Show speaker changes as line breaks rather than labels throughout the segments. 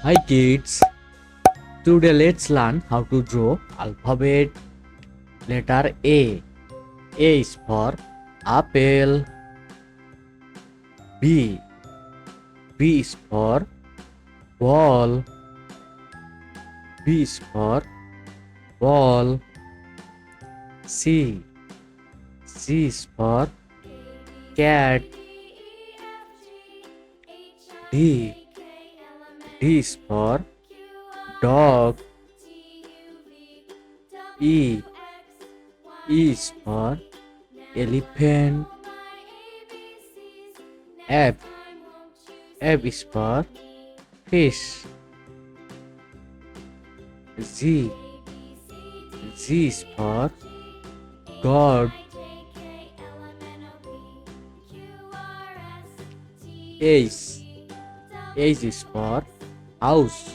Hi kids, today let's learn how to draw alphabet. Letter A. A is for apple. B. B is for ball. B is for ball. C. C is for cat. D. D is for dog. E. E is for elephant. F. F is for fish. Z. Z is for God. H. H is for house.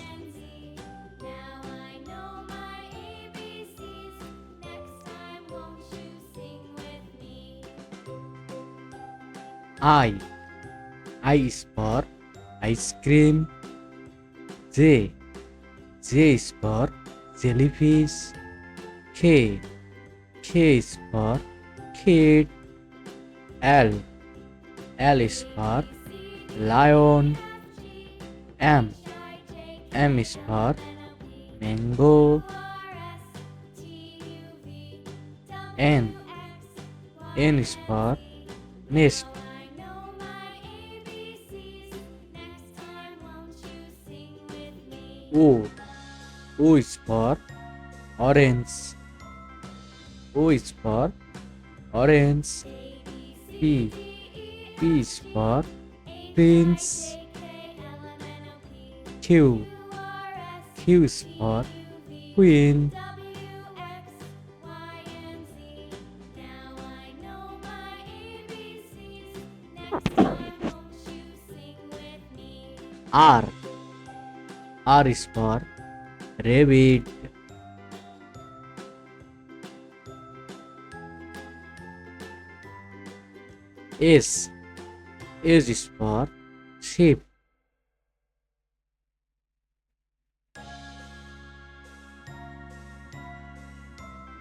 I. I is for ice cream. J. J is for jellyfish. K. K is for kid. L. L is for lion. M. M is for mango. N. N is for nest. O. O is for orange. O is for orange. P. P is for prince. Q. Q is for queen. R. R is for rabbit. S. S is for sheep.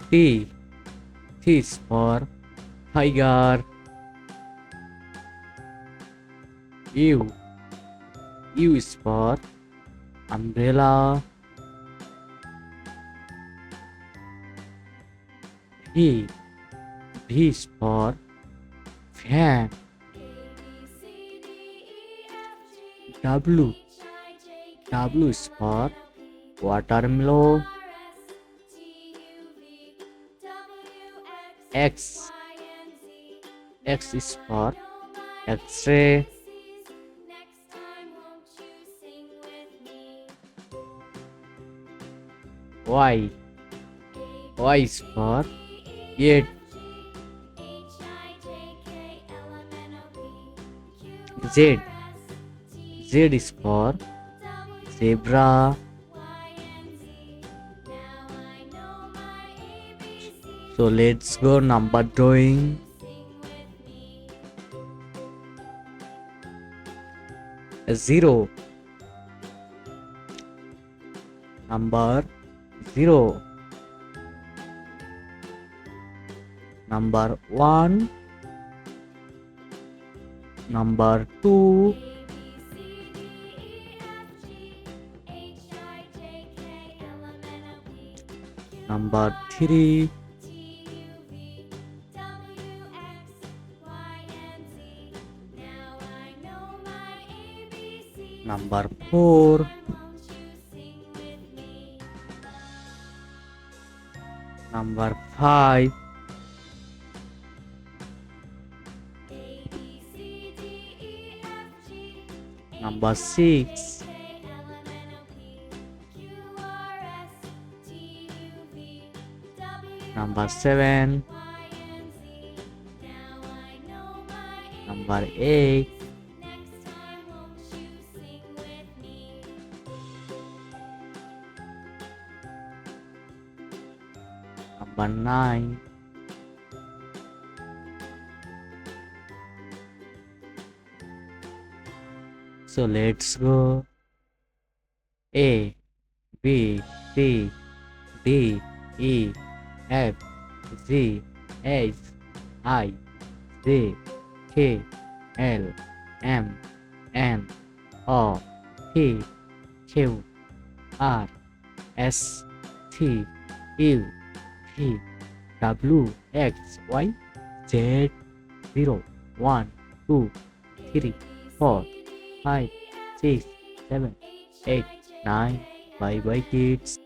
T. T is for tiger. U. U is for umbrella. V. V is for fan. W. W is for watermelon. X. X is for X-ray. Y. Y is for yet. Z. Z is for zebra. So let's go number drawing. Zero. Number 0. Number 1. Number 2. Number 3. Number 4. Number 5. Number 6. Number 7. Number 8. Number 9. So let's go. A B C D E F G H I J K L M N O P Q R S T U V W X Y Z 0 1 2 3 4 5 6 7 8 9 Bye bye kids.